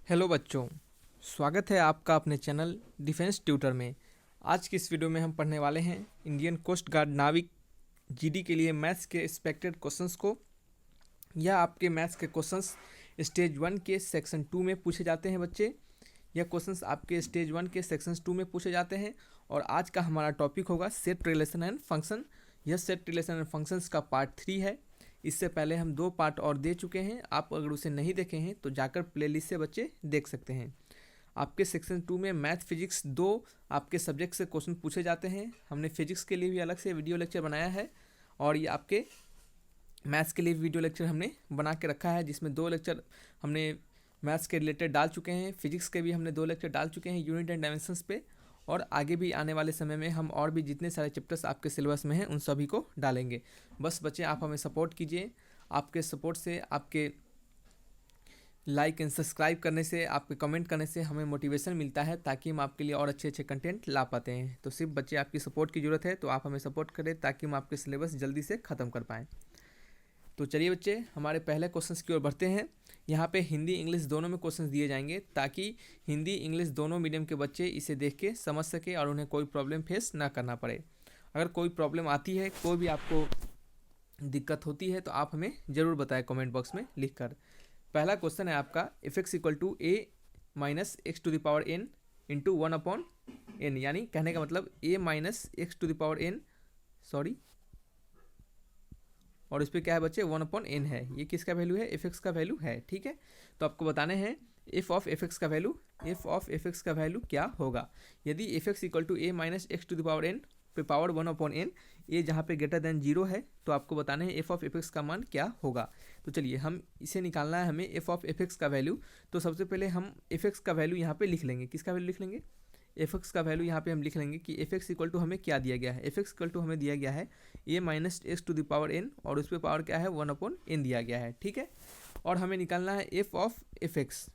Hello बच्चों, स्वागत है आपका अपने चैनल डिफेंस ट्यूटर में। आज की इस वीडियो में हम पढ़ने वाले हैं इंडियन कोस्ट गार्ड नाविक जीडी के लिए मैथ्स के एक्सपेक्टेड क्वेश्चंस को। यह आपके मैथ्स के क्वेश्चंस स्टेज 1 के सेक्शन 2 में पूछे जाते हैं बच्चे। यह क्वेश्चंस आपके स्टेज 1 के सेक्शन 2 में पूछे जाते हैं और आज का हमारा टॉपिक होगा सेट रिलेशन एंड फंक्शन। यह सेट रिलेशन एंड फंक्शंस का पार्ट 3 है। इससे पहले हम 2 पार्ट और दे चुके हैं। आप अगर उसे नहीं देखे हैं तो जाकर प्लेलिस्ट से बच्चे देख सकते हैं। आपके सेक्शन 2 में मैथ फिजिक्स 2 आपके सब्जेक्ट से क्वेश्चन पूछे जाते हैं। हमने फिजिक्स के लिए भी अलग से वीडियो लेक्चर बनाया है और ये आपके मैथ्स के लिए वीडियो लेक्चर हमने बना के रखा है, जिसमें 2 लेक्चर हमने मैथ्स के रिलेटेड डाल चुके हैं। फिजिक्स के भी हमने 2 लेक्चर डाल चुके हैं यूनिट एंड डायमेंशंस पे, और आगे भी आने वाले समय में हम और भी जितने सारे चैप्टर्स आपके सिलेबस में हैं उन सभी को डालेंगे। बस बच्चे आप हमें सपोर्ट कीजिए। आपके सपोर्ट से, आपके लाइक एंड सब्सक्राइब करने से, आपके कमेंट करने से हमें मोटिवेशन मिलता है ताकि हम आपके लिए और अच्छे अच्छे कंटेंट ला पाते हैं। तो सिर्फ बच्चे आपकी सपोर्ट की ज़रूरत है, तो आप हमें सपोर्ट करें ताकि हम आपके सिलेबस जल्दी से ख़त्म कर पाएँ। तो चलिए बच्चे, हमारे पहले क्वेश्चंस की ओर बढ़ते हैं। यहाँ पे हिंदी इंग्लिश दोनों में क्वेश्चंस दिए जाएंगे ताकि हिंदी इंग्लिश दोनों मीडियम के बच्चे इसे देख के समझ सके और उन्हें कोई प्रॉब्लम फेस ना करना पड़े। अगर कोई प्रॉब्लम आती है, कोई भी आपको दिक्कत होती है, तो आप हमें ज़रूर बताएं कमेंट बॉक्स में लिखकर। पहला क्वेश्चन है आपका f x equal to a minus x to the power n into 1/n, यानी कहने का मतलब a minus x to the power n, sorry, और इस पर क्या है बच्चे 1/n है। ये किसका वैल्यू है? एफ एक्स का वैल्यू है। ठीक है, तो आपको बताने हैं एफ ऑफ एफ एक्स का value. F of f x का वैल्यू क्या होगा? यदि f x equal to a minus x to the power n पे पावर 1/n, ए जहाँ पे ग्रेटर देन 0 है, तो आपको बताने हैं एफ ऑफ एफ एक्स का मान क्या होगा। तो चलिए, हम इसे निकालना है हमें एफ ऑफ एफ एक्स का वैल्यू। तो सबसे पहले हम एफ एक्स का वैल्यू यहाँ पे लिख लेंगे। किसका वैल्यू लिख लेंगे? एफ एक्स का वैल्यू यहाँ पे हम लिख लेंगे कि एफ एक्स इक्वल टू हमें क्या दिया गया है। एफ एक्स इक्वल टू हमें दिया गया है a minus x to the power n, और उस पर पावर क्या है 1/n दिया गया है। ठीक है, और हमें निकालना है F of f x.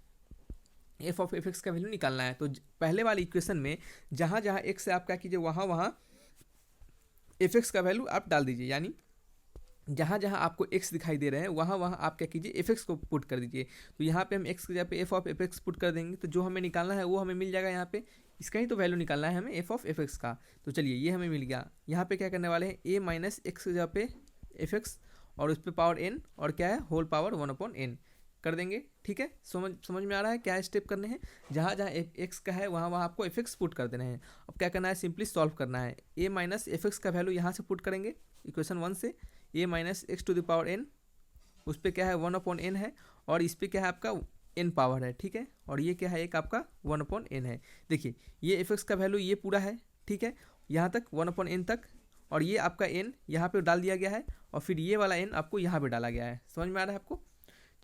F of f x का वैल्यू निकालना है। तो पहले वाली इक्वेशन में जहाँ जहाँ एक्स से आप क्या कीजिए, वहाँ वहाँ एफ एक्स का वैल्यू आप डाल दीजिए। यानी जहाँ जहाँ आपको x दिखाई दे रहे हैं वहाँ वहाँ आप क्या कीजिए, एफ एक्स को पुट कर दीजिए। तो यहाँ पे हम x की जगह पे F of f x put कर देंगे, तो जो हमें निकालना है वो हमें मिल जाएगा। यहाँ पे इसका ही तो वैल्यू निकालना है हमें, एफ ऑफ एफ एक्स का। तो चलिए, ये हमें मिल गया। यहाँ पे क्या करने वाले हैं, ए माइनस एक्स की जगह पे एफ एक्स, और उस पर पावर एन, और क्या है होल पावर 1/n कर देंगे। ठीक है, समझ में आ रहा है क्या स्टेप करने हैं? जहाँ जहाँ एक्स का है वहाँ वहाँ आपको एफ एक्स पुट कर देना है। अब क्या करना है, सिंपली सॉल्व करना है। ए माइनस एफ एक्स का वैल्यू यहाँ से पुट करेंगे इक्वेशन 1 से। A minus x to the power n, उस पर क्या है 1/n है, और इस पर क्या है आपका एन पावर है। ठीक है, और ये क्या है, एक आपका 1/n है। देखिए, ये एफ एक्स का वैल्यू ये पूरा है। ठीक है, यहाँ तक 1/n तक, और ये आपका एन यहाँ पे डाल दिया गया है, और फिर ये वाला एन आपको यहाँ पे डाला गया है। समझ में आ रहा है आपको?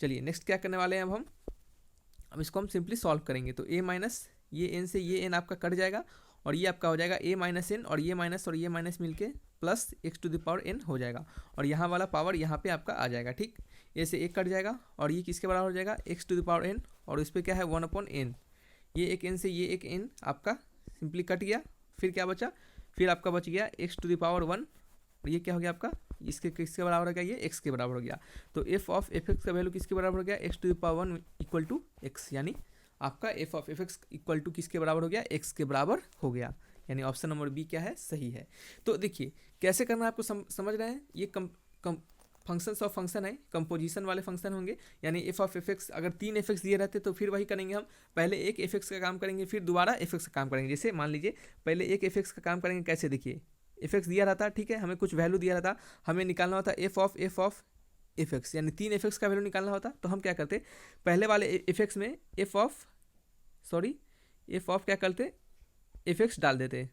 चलिए, नेक्स्ट क्या करने वाले हैं अब इसको हम सिंपली सॉल्व करेंगे। तो ए माइनस ये एन से ये एन आपका कट जाएगा, और ये आपका हो जाएगा ए माइनस एन, और ये माइनस मिलके plus x to the power n हो जाएगा, और यहाँ वाला पावर यहाँ पे आपका आ जाएगा। ठीक, ए से एक कट जाएगा, और ये किसके बराबर हो जाएगा, x to the power n, और इस पर क्या है 1/n। ये एक एन से ये एक एन आपका सिंपली कट गया। फिर क्या बचा, फिर आपका बच गया एक्स टू द पावर 1, और ये क्या हो गया आपका, इसके किसके बराबर हो गया, ये एक्स के बराबर हो गया। तो एफ ऑफ एफ एक्स का वैल्यू किसके बराबर हो गया, x to the power 1 equal to x, यानी आपका f of f x equal to किसके बराबर हो गया, एक्स के बराबर हो गया। यानी ऑप्शन नंबर बी क्या है, सही है। तो देखिए कैसे करना है आपको समझ रहे हैं। ये फंक्शंस ऑफ फंक्शन है, कंपोजिशन वाले फंक्शन होंगे। यानी एफ ऑफ एफ एक्स, अगर 3 एफ एक्स दिए रहते तो फिर वही करेंगे हम, पहले एक एफ एक्स का काम करेंगे, फिर दोबारा एफ एक्स का काम करेंगे। जैसे मान लीजिए पहले एक एफ एक्स का काम करेंगे, कैसे, देखिए एफ एक्स दिया रहता, ठीक है, हमें कुछ वैल्यू दिया रहता, हमें निकालना होता एफ ऑफ एफ एक्स, यानी 3 एफ एक्स का वैल्यू निकालना होता। तो हम क्या करते, पहले वाले एफ एक्स में एफ ऑफ क्या करते, एफ एक्स डाल देते,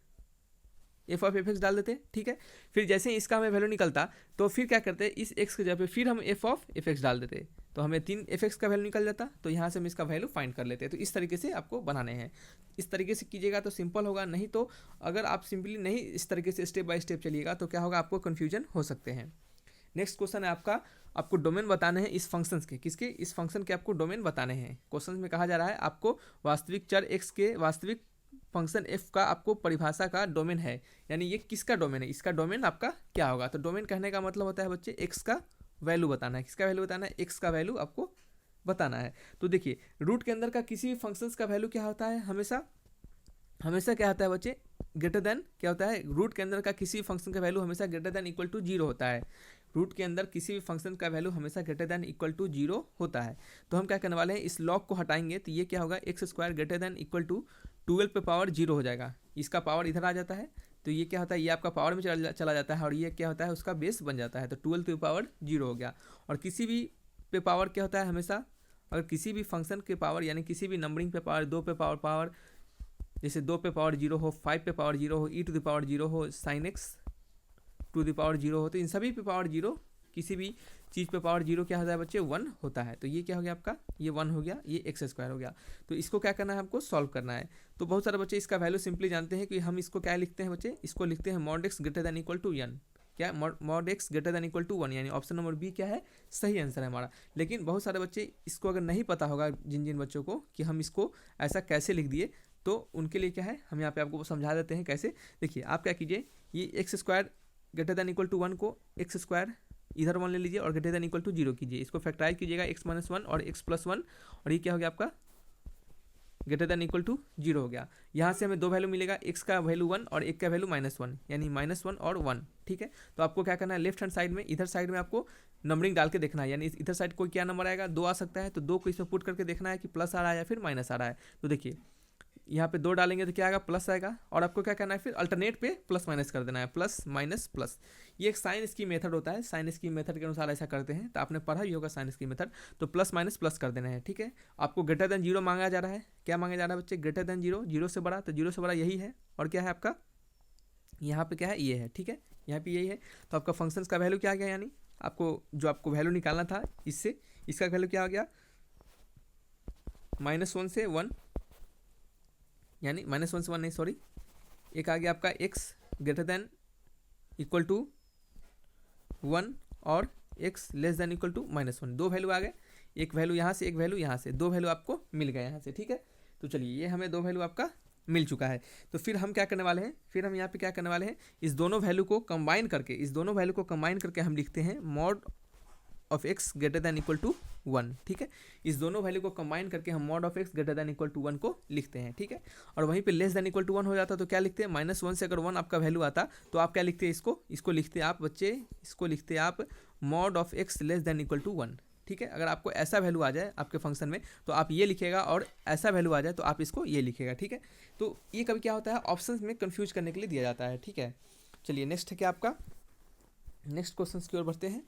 एफ ऑफ एफ एक्स डाल देते। ठीक है, फिर जैसे ही इसका हमें वैल्यू निकलता तो फिर क्या करते, इस एक्स के जगह पे फिर हम एफ ऑफ एफ एक्स डाल देते, तो हमें 3 एफ एक्स का वैल्यू निकल जाता। तो यहाँ से हम इसका वैल्यू फाइंड कर लेते। तो इस तरीके से आपको बनाने हैं। इस तरीके से कीजिएगा तो सिंपल होगा, नहीं तो अगर आप सिंपली नहीं इस तरीके से स्टेप बाय स्टेप चलिएगा तो क्या होगा, आपको कन्फ्यूजन हो सकते हैं। नेक्स्ट क्वेश्चन है आपको डोमेन बताने हैं इस फंक्शन के। किसके? इस फंक्शन के आपको डोमेन बताने हैं। क्वेश्चन में कहा जा रहा है आपको वास्तविक चर एक्स के वास्तविक फंक्शन एफ का आपको परिभाषा का डोमेन है, यानी ये किसका डोमेन है, इसका डोमेन आपका क्या होगा। तो डोमेन कहने का मतलब होता है बच्चे एक्स का वैल्यू बताना है। किसका वैल्यू बताना है, एक्स का वैल्यू आपको बताना है। तो देखिए रूट के अंदर का किसी भी फंक्शंस का वैल्यू क्या होता है, हमेशा क्या होता है बच्चे, ग्रेटर देन क्या होता है, रूट के अंदर का किसी भी फंक्शन का वैल्यू हमेशा greater than equal to zero होता है। रूट के अंदर किसी भी फंक्शन का वैल्यू हमेशा greater than equal to zero होता है। तो हम क्या करने वाले हैं, इस लॉग को हटाएंगे तो ये क्या होगा, x square greater than equal to 12 पे पावर जीरो हो जाएगा, इसका पावर इधर आ जाता है तो ये क्या होता है, ये आपका पावर में चला जाता है और ये क्या होता है, उसका बेस बन जाता है, तो 12 पे पावर जीरो हो गया। और किसी भी पे पावर क्या होता है हमेशा, अगर किसी भी फंक्शन के पावर यानी किसी भी नंबरिंग पे पावर, 2 पे पावर जैसे 2 पे पावर जीरो हो, 5 पे पावर जीरो हो, e to the power zero हो, sine x to the power zero हो, तो इन सभी पे पावर जीरो, किसी भी चीज़ पे पावर जीरो क्या होता है बच्चे, 1 होता है। तो ये क्या हो गया आपका, ये 1 हो गया, ये एक्स स्क्वायर हो गया। तो इसको क्या करना है, हमको सॉल्व करना है। तो बहुत सारे बच्चे इसका वैल्यू सिंपली जानते हैं कि हम इसको क्या लिखते हैं बच्चे, इसको लिखते हैं mod x greater than equal to n, क्या mod x greater than equal to 1, यानी ऑप्शन नंबर बी क्या है, सही आंसर है हमारा। लेकिन बहुत सारे बच्चे इसको अगर नहीं पता होगा, जिन जिन बच्चों को कि हम इसको ऐसा कैसे लिख दिए, तो उनके लिए क्या है, हम यहाँ पे आपको समझा देते हैं कैसे। देखिए आप क्या कीजिए, ये x square greater than equal to 1 को एक्स स्क्वायर इधर 1 ले लीजिए और ग्रेटर दैन इक्वल टू 0 कीजिए, इसको फैक्टराइज कीजिएगा x माइनस 1 और x प्लस 1, और ये क्या हो गया आपका ग्रेटर दैन इक्वल टू 0 हो गया। यहाँ से हमें दो वैल्यू मिलेगा, x का वैल्यू 1 और एक का वैल्यू -1, यानी -1 और 1, ठीक है। तो आपको क्या करना है, लेफ्ट हैंड साइड में, इधर साइड में आपको नंबरिंग डाल के देखना है, यानी इधर साइड कोई क्या नंबर आएगा, 2 आ सकता है, तो 2 को इसमें पुट करके देखना है कि प्लस आ रहा है या फिर माइनस आ रहा है। तो देखिए यहाँ पे 2 डालेंगे तो क्या आएगा, प्लस आएगा, और आपको क्या करना है फिर अल्टरनेट पे प्लस माइनस कर देना है, प्लस माइनस प्लस। ये एक साइन स्कीम मेथड होता है, साइन स्कीम मेथड के अनुसार ऐसा करते हैं, तो आपने पढ़ा ही होगा साइन स्कीम मेथड। तो प्लस माइनस प्लस कर देना है, ठीक है। आपको ग्रेटर देन जीरो मांगा जा रहा है, क्या मांगा जा रहा है बच्चे, ग्रेटर देन जीरो, जीरो से बड़ा, तो जीरो से बड़ा यही है, और क्या है आपका यहाँ पे क्या है, ये है, ठीक है, यहाँ पे यही है। तो आपका फंक्शंस का वैल्यू क्या आ गया, यानी आपको जो आपको वैल्यू निकालना था इससे, इसका वैल्यू क्या आ गया, -1 से 1, यानी -1 से 1 नहीं सॉरी, एक आ गया आपका x greater than equal to 1 और x less than equal to -1, दो वैल्यू आ गए, एक वैल्यू यहाँ से एक वैल्यू यहाँ से, दो वैल्यू आपको मिल गए यहाँ से, ठीक है। तो चलिए ये हमें दो वैल्यू आपका मिल चुका है। तो फिर हम क्या करने वाले हैं, फिर हम यहाँ पे क्या करने वाले हैं, इस दोनों वैल्यू को कंबाइन करके, हम लिखते हैं mod of x greater than equal to 1, ठीक है। इस दोनों वैल्यू को कंबाइन करके हम mod of x greater than equal to 1 को लिखते हैं, ठीक है। और वहीं पे लेस देन इक्वल टू 1 हो जाता तो क्या लिखते हैं, -1 से अगर 1 आपका वैल्यू आता तो आप क्या लिखते हैं, इसको लिखते आप बच्चे, इसको लिखते आप mod of x less than equal to 1, ठीक है। अगर आपको ऐसा वैल्यू आ जाए आपके फंक्शन में तो आप ये लिखेगा, और ऐसा वैल्यू आ जाए तो आप इसको ये लिखेगा, ठीक है। तो ये कभी क्या होता है, ऑप्शन में कन्फ्यूज करने के लिए दिया जाता है, ठीक है। चलिए नेक्स्ट है क्या आपका, नेक्स्ट क्वेश्चन की ओर बढ़ते हैं।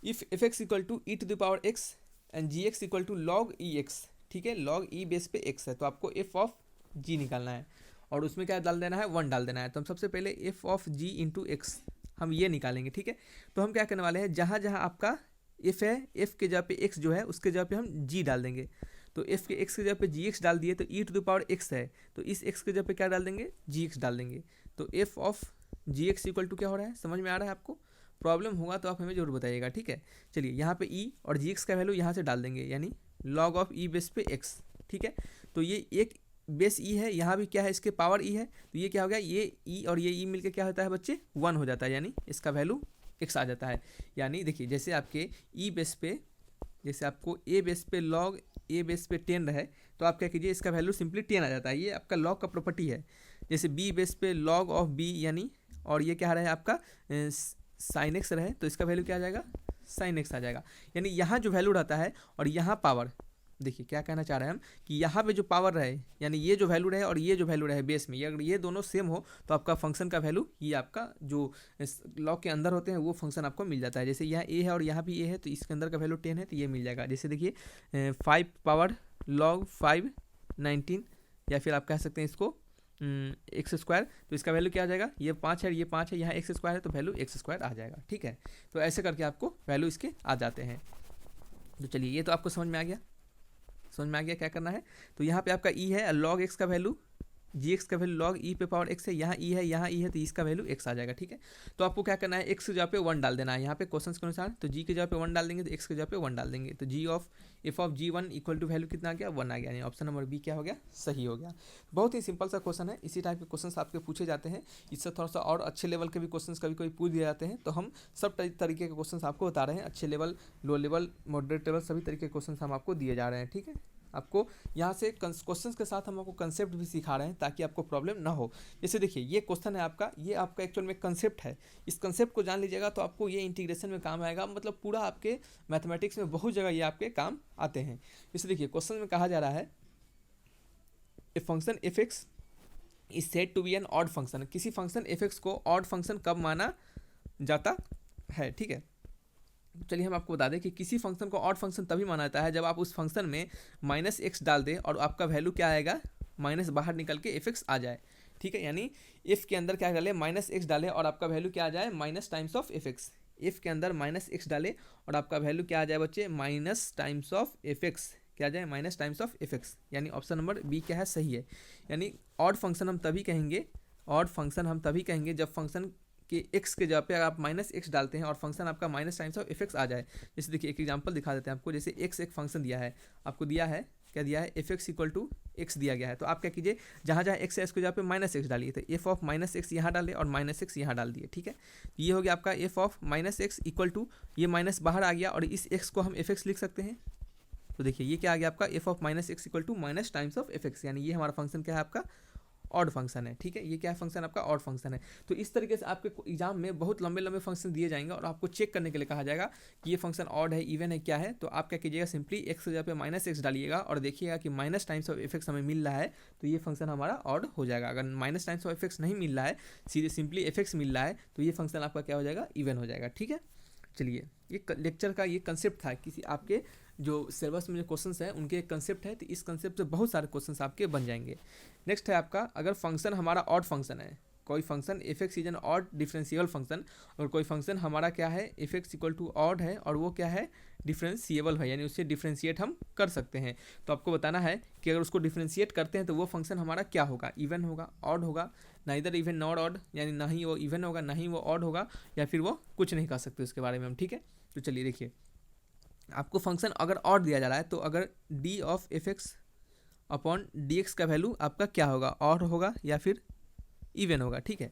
If f x equal to e to the power x and g x equal to log e x, ठीक है, लॉग ई बेस पे एक्स है, तो आपको एफ ऑफ जी निकालना है, और उसमें क्या डाल देना है, 1 डाल देना है। तो हम सबसे पहले f of g into x हम ये निकालेंगे, ठीक है। तो हम क्या करने वाले हैं, जहाँ जहाँ आपका एफ है, एफ के जगह पे एक्स जो है उसके जगह पे हम जी डाल देंगे। तो एफ के एक्स के जगह पे जी एक्स डाल दिए, तो ई टू द पावर एक्स है, तो इस एक्स के जगह पे क्या डाल देंगे, जी एक्स डाल देंगे। तो f of g x equal to क्या हो रहा है, समझ में आ रहा है आपको, प्रॉब्लम होगा तो आप हमें जरूर बताइएगा, ठीक है। चलिए यहाँ पे ई और जी एक्स का वैल्यू यहाँ से डाल देंगे, यानी लॉग ऑफ ई बेस पे एक्स, ठीक है। तो ये एक बेस ई है, यहाँ भी क्या है, इसके पावर ई है, तो ये क्या हो गया, ये ई और ये ई मिलकर क्या होता है बच्चे, 1 हो जाता है, यानी इसका वैल्यू एक्स आ जाता है। यानी देखिए जैसे आपके ई बेस पे, जैसे आपको ए बेस पे लॉग ए बेस पे 10 रहे, तो आप क्या कीजिए, इसका वैल्यू सिंपली 10 आ जाता है, ये आपका लॉग का प्रॉपर्टी है। जैसे बी बेस पे लॉग ऑफ बी, यानी और ये क्या रहे आपका साइन एक्स रहे, तो इसका वैल्यू क्या आ जाएगा, साइन एक्स आ जाएगा। यानी यहाँ जो वैल्यू रहता है और यहाँ पावर, देखिए क्या कहना चाह रहे हैं हम कि यहाँ पे जो पावर रहे, यानी ये जो वैल्यू रहे और ये जो वैल्यू रहे बेस में, ये अगर ये दोनों सेम हो तो आपका फंक्शन का वैल्यू, ये आपका जो लॉग के अंदर होते हैं वो फंक्शन आपको मिल जाता है। जैसे यहाँ ए है और यहाँ भी ए है, तो इसके अंदर का वैल्यू 10 है, तो ये मिल जाएगा। जैसे देखिए 5 पावर लॉग 5 19, या फिर आप कह सकते हैं इसको एक्स स्क्वायर, तो इसका वैल्यू क्या आ जाएगा, ये 5 है, ये 5 है, यहाँ एक्स स्क्वायर है, तो वैल्यू एक्स स्क्वायर आ जाएगा, ठीक है। तो ऐसे करके आपको वैल्यू इसके आ जाते हैं। तो चलिए ये तो आपको समझ में आ गया, क्या करना है। तो यहाँ पे आपका ई है, लॉग एक्स का वैल्यू जी एक्स का वैल्यू लॉग ई पे पावर एक्स है, यहाँ ई है, यहाँ ई है, तो इसका वैल्यू एक्स आ जाएगा। ठीक है, तो आपको क्या करना है, एक्स की जगह पे 1 डाल देना है यहाँ पे क्वेश्चन के अनुसार। तो जी की जगह पे 1 डाल देंगे तो एक्स की जगह पे 1 डाल देंगे, तो g of f of g 1 equal to value कितना आ गया, 1 आ गया, यानी ऑप्शन नंबर बी क्या हो गया, सही हो गया। बहुत ही सिंपल सा क्वेश्चन है, इसी टाइप के क्वेश्चन आपके पूछे जाते हैं। इससे थोड़ा सा और अच्छे लेवल के भी क्वेश्चन कभी कभी पूछ दिए जाते हैं, तो हम सब तरीके के क्वेश्चन आपको बता रहे हैं, अच्छे level, low level, moderate level, सभी तरीके के क्वेश्चन हम आपको दिए जा रहे हैं। ठीक है, आपको यहाँ से क्वेश्चंस के साथ हम आपको कंसेप्ट भी सिखा रहे हैं ताकि आपको प्रॉब्लम ना हो। जैसे देखिए ये क्वेश्चन है आपका, ये आपका एक्चुअल में कंसेप्ट है, इस कंसेप्ट को जान लीजिएगा तो आपको ये इंटीग्रेशन में काम आएगा, मतलब पूरा आपके मैथमेटिक्स में बहुत जगह ये आपके काम आते हैं। जैसे देखिए क्वेश्चन में कहा जा रहा है a function f x is said to be an odd function, किसी फंक्शन एफ एक्स को ऑड फंक्शन कब माना जाता है। ठीक है, चलिए हम आपको बता दें कि किसी फंक्शन को ऑड फंक्शन तभी माना जाता है जब आप उस फंक्शन में माइनस एक्स डाल दें और आपका वैल्यू क्या आएगा, माइनस बाहर निकल के एफ एक्स आ जाए। ठीक है, यानी एफ के अंदर क्या डाले, माइनस एक्स डाले और आपका वैल्यू क्या आ जाए, minus times of f x. F के अंदर माइनस एक्स डाले और आपका वैल्यू क्या आ जाए बच्चे, minus times of f x, क्या आ जाए, minus times of f x, यानी ऑप्शन नंबर बी क्या है, सही है। यानी ऑड फंक्शन हम तभी कहेंगे, ऑड फंक्शन हम तभी कहेंगे जब फंक्शन कि x के जगह पे अगर आप माइनस एक्स डालते हैं और फंक्शन आपका minus times of f x आ जाए। जैसे देखिए एक एग्जांपल दिखा देते हैं आपको, जैसे x एक फंक्शन दिया है, आपको दिया है, क्या दिया है, f x equal to x दिया गया है, तो आप क्या कीजिए, जहाँ जहाँ एक्स है इसको जहाँ पे माइनस एक्स डालिए, तो एफ ऑफ माइनस एक्स यहाँ डाले और माइनस एक्स यहाँ डाल दिए। ठीक है, ये हो गया आपका f of minus x equal to, ये माइनस बाहर आ गया और इस एक्स को हम एफ एक्स लिख सकते हैं। तो देखिए ये क्या आ गया आपका, f of minus x equal to minus times of f x, यानी ये हमारा फंक्शन क्या है, आपका ऑड फंक्शन है। ठीक है, ये क्या फंक्शन आपका, ऑड फंक्शन है। तो इस तरीके से आपके एग्जाम में बहुत लंबे लंबे फंक्शन दिए जाएंगे और आपको चेक करने के लिए कहा जाएगा कि ये फंक्शन ऑड है, इवन है, क्या है। तो आप क्या कीजिएगा, सिंपली एक्स की जगह पे माइनस एक्स डालिएगा और देखिएगा कि minus times of f x हमें मिल रहा है, तो ये फंक्शन हमारा ऑड हो जाएगा। अगर minus times of f x नहीं मिल रहा है, सीधे सिंपली एफ एक्स मिल रहा है, तो ये फंक्शन आपका क्या हो जाएगा, इवन हो जाएगा। ठीक है, चलिए ये लेक्चर का ये कंसेप्ट था, किसी आपके जो सिलेबस में जो क्वेश्चंस हैं उनके एक कंसेप्ट है, तो इस कंसेप्ट से बहुत सारे क्वेश्चंस आपके बन जाएंगे। नेक्स्ट है आपका, अगर फंक्शन हमारा ऑड फंक्शन है, कोई function f x is an odd differentiable function, और कोई फंक्शन हमारा क्या है, f x equal to odd है और वो क्या है, डिफरेंशिएबल है, यानी उससे डिफरेंशिएट हम कर सकते हैं। तो आपको बताना है कि अगर उसको डिफरेंशिएट करते हैं तो वो फंक्शन हमारा क्या होगा, इवन होगा, ऑड होगा, नाइदर इवन नॉट ऑड, यानी ना ही वो इवन होगा ना ही वो ऑड होगा, या फिर वो कुछ नहीं कर सकते उसके बारे में हम। ठीक है, तो चलिए देखिए, आपको फंक्शन अगर ऑड दिया जा रहा है तो अगर D of f x upon D x का वैल्यू आपका क्या होगा, ऑड होगा या फिर इवन होगा। ठीक है,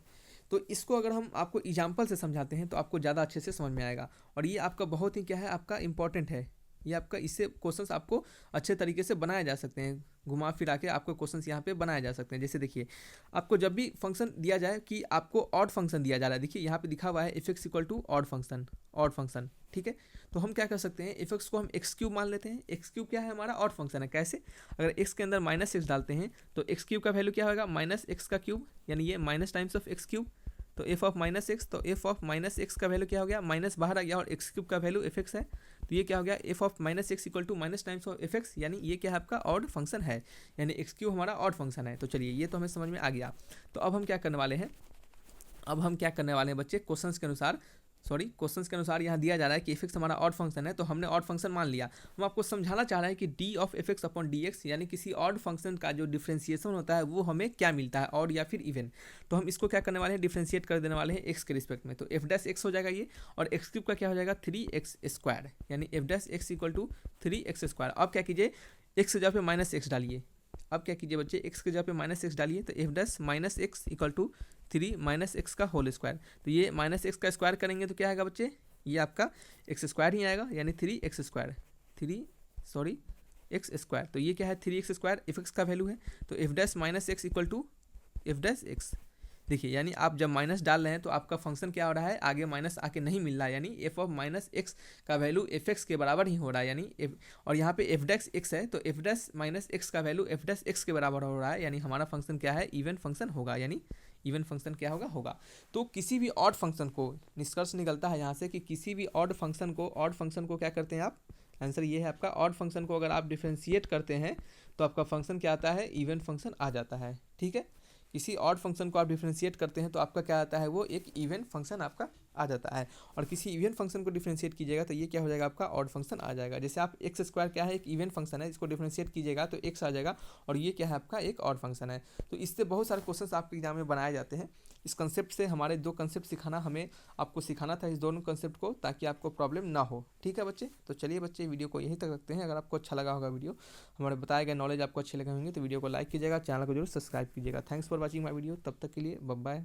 तो इसको अगर हम आपको एग्जाम्पल से समझाते हैं तो आपको ज़्यादा अच्छे से समझ में आएगा, और ये आपका बहुत ही क्या है, आपका इंपॉर्टेंट है, ये आपका, इससे क्वेश्चंस आपको अच्छे तरीके से बनाए जा सकते हैं, घुमा फिरा के आपको क्वेश्चंस यहाँ पे बनाए जा सकते हैं। जैसे देखिए, आपको जब भी फंक्शन दिया जाए कि आपको ऑड फंक्शन दिया जा रहा है, देखिए यहाँ पे लिखा हुआ है f x equal to odd function, odd function. ठीक है, तो हम क्या कर सकते हैं, एफ एक्स को हम एक्स क्यूब मान लेते हैं। एक्स क्यूब क्या है, हमारा ऑड फंक्शन है। कैसे, अगर एक्स के अंदर माइनस एक्स डालते हैं तो एक्स क्यूब का वैल्यू क्या होगा, माइनस एक्स का क्यूब, यानी ये minus times of x cube. तो एफ ऑफ माइनस एक्स, तो एफ ऑफ माइनस एक्स का वैल्यू क्या हो गया, माइनस बाहर आ गया और एक्स क्यूब का वैल्यू एफ एक्स है, तो ये क्या हो गया, f of minus x equal to minus times of f x, यानी ये क्या है आपका ऑड फंक्शन है, यानी एक्स क्यूब हमारा ऑड फंक्शन है। तो चलिए ये तो हमें समझ में आ गया। तो अब हम क्या करने वाले हैं, अब हम क्या करने वाले हैं बच्चे, क्वेश्चंस के अनुसार, क्वेश्चंस के अनुसार यहाँ दिया जा रहा है कि एफ एक्स हमारा ऑड फंक्शन है, तो हमने ऑड फंक्शन मान लिया। हम आपको समझाना चाह रहे हैं कि D of f x upon D x, यानी किसी ऑड फंक्शन का जो डिफरेंशिएशन होता है वो हमें क्या मिलता है, ऑड या फिर इवन। तो हम इसको क्या करने वाले हैं, डिफरेंशिएट कर देने वाले हैं एक्स के रिस्पेक्ट में। तो एफ डैश एक्स हो जाएगा ये, और एक्स क्यूब का क्या हो जाएगा, 3x², यानी f dash x equal to 3x²। अब क्या कीजिए, एक्स की जगह पे माइनस एक्स डालिए। अब क्या कीजिए बच्चे, एक्स की जगह पे माइनस एक्स डालिए, तो f dash minus x equal to 3 minus x का होल स्क्वायर। तो ये माइनस एक्स का स्क्वायर करेंगे तो क्या आएगा बच्चे, ये आपका एक्स स्क्वायर ही आएगा, यानी 3x², एक्स स्क्वायर। तो ये क्या है, 3x² एफ एक्स का वैल्यू है। तो f dash minus x equal to f dash x. देखिए, यानी आप जब माइनस डाल रहे हैं तो आपका फंक्शन क्या हो रहा है, आगे माइनस आके नहीं मिल रहा है, यानी एफ ऑफ माइनस एक्स का वैल्यू एफ एक्स के बराबर ही हो रहा है, यानी एफ, और यहाँ पे एफ डैश एक्स है तो एफ डैश माइनस एक्स का वैल्यू एफ डैश एक्स के बराबर हो रहा है, यानी हमारा फंक्शन क्या है, इवन फंक्शन होगा, यानी इवन फंक्शन क्या होगा। तो किसी भी ऑड फंक्शन को, निष्कर्ष निकलता है यहाँ से कि किसी भी ऑड फंक्शन को क्या करते हैं आप, आंसर ये है आपका, ऑड फंक्शन को अगर आप डिफरेंशिएट करते हैं तो आपका फंक्शन क्या आता है, इवन फंक्शन आ जाता है। ठीक है, किसी ऑड फंक्शन को आप डिफरेंशिएट करते हैं तो आपका क्या आता है, वो एक इवन फंक्शन आपका आ जाता है। और किसी इवन फंक्शन को डिफरेंशिएट कीजिएगा तो ये क्या हो जाएगा, आपका ऑड फंक्शन आ जाएगा। जैसे आप एक्स स्क्वायर क्या है, एक इवन फंक्शन है, इसको डिफरेंशिएट कीजिएगा तो एक्स आ जाएगा, और ये क्या है, आपका एक ऑड फंक्शन है। तो इससे बहुत सारे क्वेश्चन आपके एग्जाम में बनाए जाते हैं। इस कंसेप्ट से हमारे 2 कंसेप्ट सिखाना, हमें आपको सिखाना था इस दोनों कंसेप्ट को, ताकि आपको प्रॉब्लम ना हो। ठीक है बच्चे, तो चलिए बच्चे वीडियो को यहीं तक रखते हैं। अगर आपको अच्छा लगा होगा वीडियो, हमारे बताए गए नॉलेज आपको अच्छे लगे होंगे, तो वीडियो को लाइक कीजिएगा, चैनल को जरूर सब्सक्राइब कीजिएगा। Thanks for watching my video. तब तक के लिए बाय बाय।